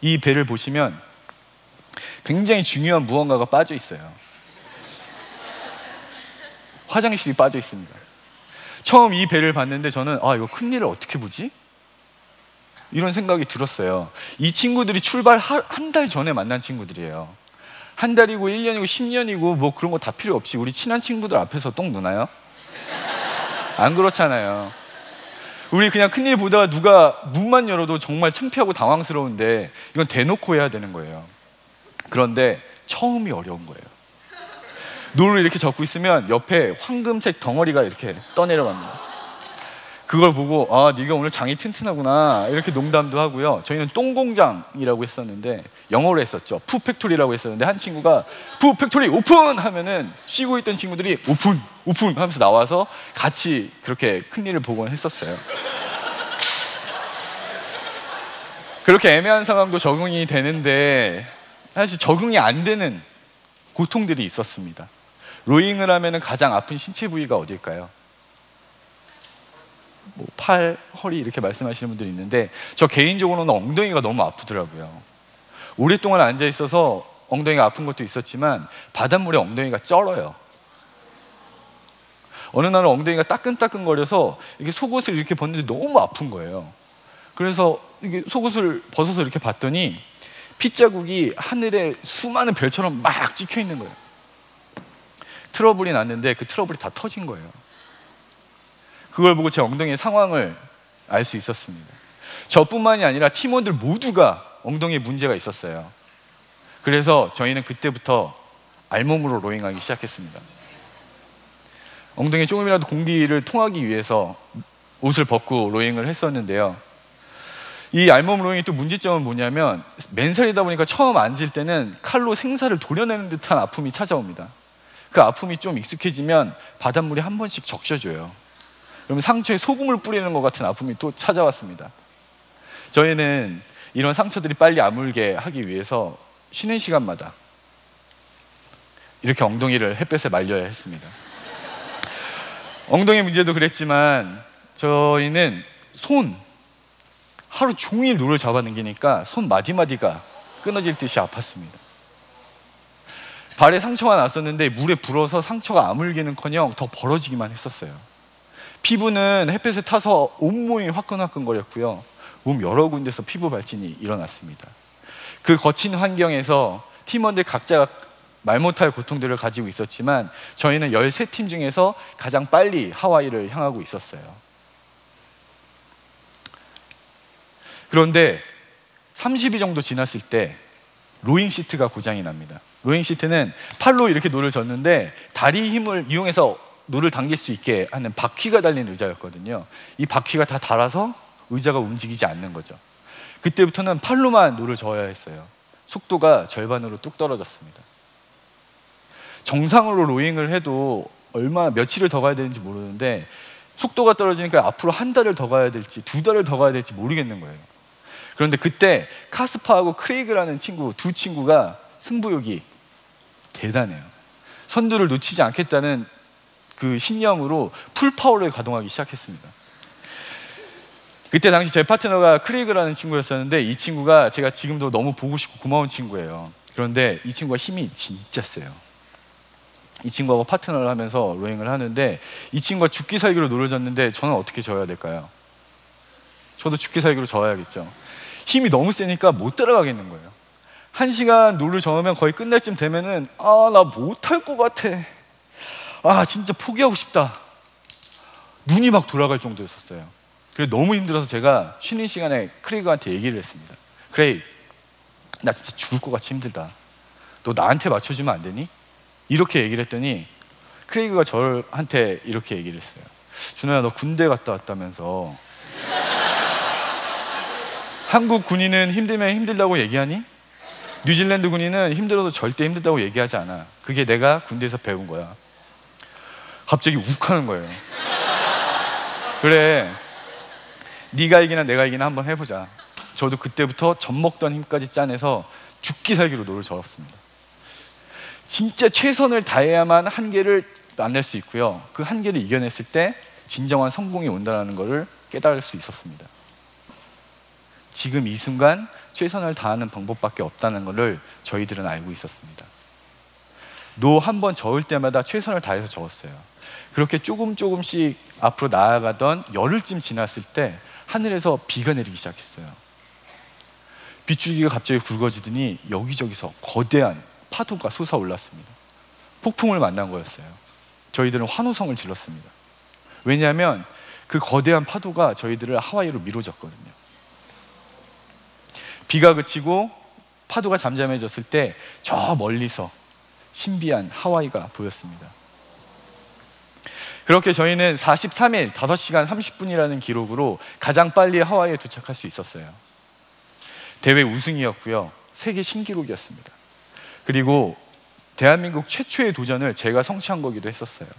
이 배를 보시면 굉장히 중요한 무언가가 빠져 있어요. 화장실이 빠져 있습니다. 처음 이 배를 봤는데 저는 이거 큰일을 어떻게 보지? 이런 생각이 들었어요. 이 친구들이 출발 한 달 전에 만난 친구들이에요. 한 달이고 1년이고 10년이고 뭐 그런 거 다 필요 없이 우리 친한 친구들 앞에서 똥 누나요? 안 그렇잖아요. 우리 그냥 큰일 보다가 누가 문만 열어도 정말 창피하고 당황스러운데 이건 대놓고 해야 되는 거예요. 그런데 처음이 어려운 거예요. 노를 이렇게 적고 있으면 옆에 황금색 덩어리가 이렇게 떠내려갑니다. 그걸 보고 네가 오늘 장이 튼튼하구나 이렇게 농담도 하고요. 저희는 똥공장이라고 했었는데 영어로 했었죠. 푸팩토리라고 했었는데 한 친구가 푸팩토리 오픈 하면은 쉬고 있던 친구들이 오픈 오픈 하면서 나와서 같이 그렇게 큰일을 보곤 했었어요. 그렇게 애매한 상황도 적응이 되는데 사실 적응이 안 되는 고통들이 있었습니다. 로잉을 하면 가장 아픈 신체 부위가 어딜까요? 뭐 팔, 허리 이렇게 말씀하시는 분들이 있는데 저 개인적으로는 엉덩이가 너무 아프더라고요. 오랫동안 앉아 있어서 엉덩이가 아픈 것도 있었지만 바닷물에 엉덩이가 쩔어요. 어느 날은 엉덩이가 따끈따끈거려서 이게 속옷을 이렇게 벗는데 너무 아픈 거예요. 그래서 이게 속옷을 벗어서 이렇게 봤더니 핏자국이 하늘에 수많은 별처럼 막 찍혀 있는 거예요. 트러블이 났는데 그 트러블이 다 터진 거예요. 그걸 보고 제 엉덩이의 상황을 알 수 있었습니다. 저뿐만이 아니라 팀원들 모두가 엉덩이에 문제가 있었어요. 그래서 저희는 그때부터 알몸으로 로잉하기 시작했습니다. 엉덩이에 조금이라도 공기를 통하기 위해서 옷을 벗고 로잉을 했었는데요. 이 알몸 로잉의 또 문제점은 뭐냐면 맨살이다 보니까 처음 앉을 때는 칼로 생사를 도려내는 듯한 아픔이 찾아옵니다. 그 아픔이 좀 익숙해지면 바닷물이 한 번씩 적셔줘요. 그러면 상처에 소금을 뿌리는 것 같은 아픔이 또 찾아왔습니다. 저희는 이런 상처들이 빨리 아물게 하기 위해서 쉬는 시간마다 이렇게 엉덩이를 햇볕에 말려야 했습니다. 엉덩이 문제도 그랬지만 저희는 하루 종일 노를 잡아당기니까 손 마디마디가 끊어질 듯이 아팠습니다. 발에 상처가 났었는데 물에 불어서 상처가 아물기는커녕 더 벌어지기만 했었어요. 피부는 햇볕에 타서 온몸이 화끈화끈거렸고요. 몸 여러 군데서 피부 발진이 일어났습니다. 그 거친 환경에서 팀원들 각자가 말 못할 고통들을 가지고 있었지만 저희는 13팀 중에서 가장 빨리 하와이를 향하고 있었어요. 그런데 30일 정도 지났을 때 로잉 시트가 고장이 납니다. 로잉 시트는 팔로 이렇게 노를 젓는데 다리 힘을 이용해서 노를 당길 수 있게 하는 바퀴가 달린 의자였거든요. 이 바퀴가 다 닳아서 의자가 움직이지 않는 거죠. 그때부터는 팔로만 노를 저어야 했어요. 속도가 절반으로 뚝 떨어졌습니다. 정상으로 로잉을 해도 며칠을 더 가야 되는지 모르는데 속도가 떨어지니까 앞으로 한 달을 더 가야 될지 2달을 더 가야 될지 모르겠는 거예요. 그런데 그때 카스파하고 크레이그라는 두 친구가 승부욕이 대단해요. 선두를 놓치지 않겠다는 그 신념으로 풀파워를 가동하기 시작했습니다. 그때 당시 제 파트너가 크레이그라는 친구였었는데 이 친구가 제가 지금도 너무 보고 싶고 고마운 친구예요. 그런데 이 친구가 힘이 진짜 세요. 이 친구하고 파트너를 하면서 로잉을 하는데 이 친구가 죽기 살기로 노를 졌는데 저는 어떻게 져야 될까요? 저도 죽기 살기로 져야겠죠. 힘이 너무 세니까 못 따라가겠는 거예요. 1시간 노를 저으면 거의 끝날 쯤 되면은 나 못할 것 같아. 진짜 포기하고 싶다. 눈이 막 돌아갈 정도였었어요. 그래서 너무 힘들어서 제가 쉬는 시간에 크레이그한테 얘기를 했습니다. 크레이그, 나 진짜 죽을 것 같이 힘들다. 너 나한테 맞춰주면 안 되니? 이렇게 얘기를 했더니 크레이그가 저한테 이렇게 얘기를 했어요. 준호야, 너 군대 갔다 왔다면서 한국 군인은 힘들면 힘들다고 얘기하니? 뉴질랜드 군인은 힘들어도 절대 힘들다고 얘기하지 않아. 그게 내가 군대에서 배운 거야. 갑자기 욱하는 거예요. 그래, 네가 이기나 내가 이기나 한번 해보자. 저도 그때부터 젖먹던 힘까지 짜내서 죽기 살기로 노를 저었습니다. 진짜 최선을 다해야만 한계를 만날 수 있고요. 그 한계를 이겨냈을 때 진정한 성공이 온다는 것을 깨달을 수 있었습니다. 지금 이 순간 최선을 다하는 방법밖에 없다는 것을 저희들은 알고 있었습니다. 노 한 번 저을 때마다 최선을 다해서 저었어요. 그렇게 조금씩 앞으로 나아가던 열흘쯤 지났을 때 하늘에서 비가 내리기 시작했어요. 빗줄기가 갑자기 굵어지더니 여기저기서 거대한 파도가 솟아올랐습니다. 폭풍을 만난 거였어요. 저희들은 환호성을 질렀습니다. 왜냐하면 그 거대한 파도가 저희들을 하와이로 밀어줬거든요. 비가 그치고 파도가 잠잠해졌을 때 저 멀리서 신비한 하와이가 보였습니다. 그렇게 저희는 43일 5시간 30분이라는 기록으로 가장 빨리 하와이에 도착할 수 있었어요. 대회 우승이었고요. 세계 신기록이었습니다. 그리고 대한민국 최초의 도전을 제가 성취한 거기도 했었어요.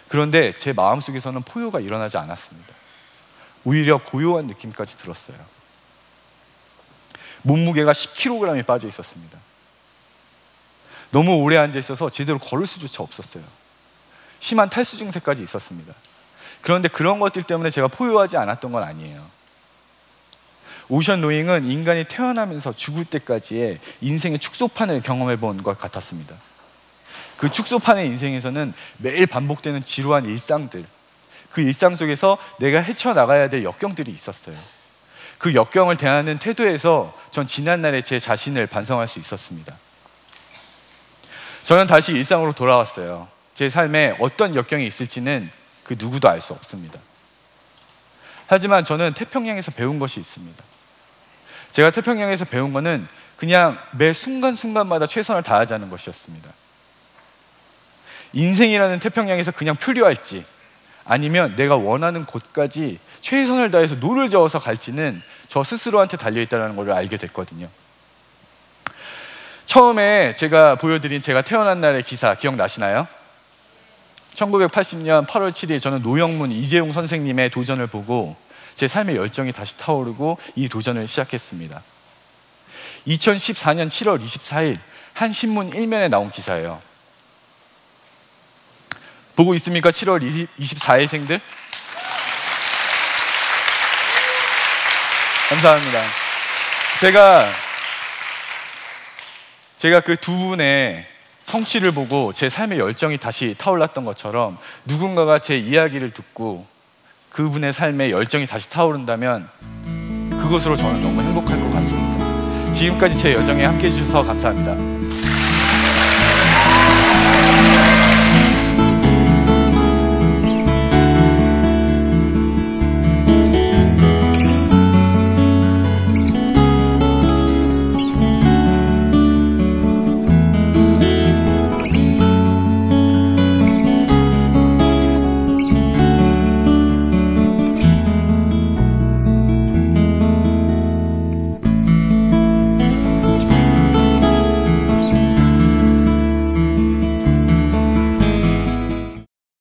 그런데 제 마음속에서는 포효가 일어나지 않았습니다. 오히려 고요한 느낌까지 들었어요. 몸무게가 10kg이 빠져 있었습니다. 너무 오래 앉아 있어서 제대로 걸을 수조차 없었어요. 심한 탈수 증세까지 있었습니다. 그런데 그런 것들 때문에 제가 포효하지 않았던 건 아니에요. 오션 로잉은 인간이 태어나면서 죽을 때까지의 인생의 축소판을 경험해 본 것 같았습니다. 그 축소판의 인생에서는 매일 반복되는 지루한 일상들, 그 일상 속에서 내가 헤쳐나가야 될 역경들이 있었어요. 그 역경을 대하는 태도에서 전 지난날의 제 자신을 반성할 수 있었습니다. 저는 다시 일상으로 돌아왔어요. 제 삶에 어떤 역경이 있을지는 그 누구도 알 수 없습니다. 하지만 저는 태평양에서 배운 것이 있습니다. 제가 태평양에서 배운 것은 그냥 매 순간순간마다 최선을 다하자는 것이었습니다. 인생이라는 태평양에서 그냥 표류할지 아니면 내가 원하는 곳까지 최선을 다해서 노를 저어서 갈지는 저 스스로한테 달려있다는 걸 알게 됐거든요. 처음에 제가 보여드린 제가 태어난 날의 기사 기억나시나요? 1980년 8월 7일 저는 노영문, 이재용 선생님의 도전을 보고 제 삶의 열정이 다시 타오르고 이 도전을 시작했습니다. 2014년 7월 24일 한 신문 일면에 나온 기사예요. 보고 있습니까? 7월 24일생들? 감사합니다. 제가 그 두 분의 성취를 보고 제 삶의 열정이 다시 타올랐던 것처럼 누군가가 제 이야기를 듣고 그분의 삶의 열정이 다시 타오른다면 그것으로 저는 너무 행복할 것 같습니다. 지금까지 제 여정에 함께 해주셔서 감사합니다.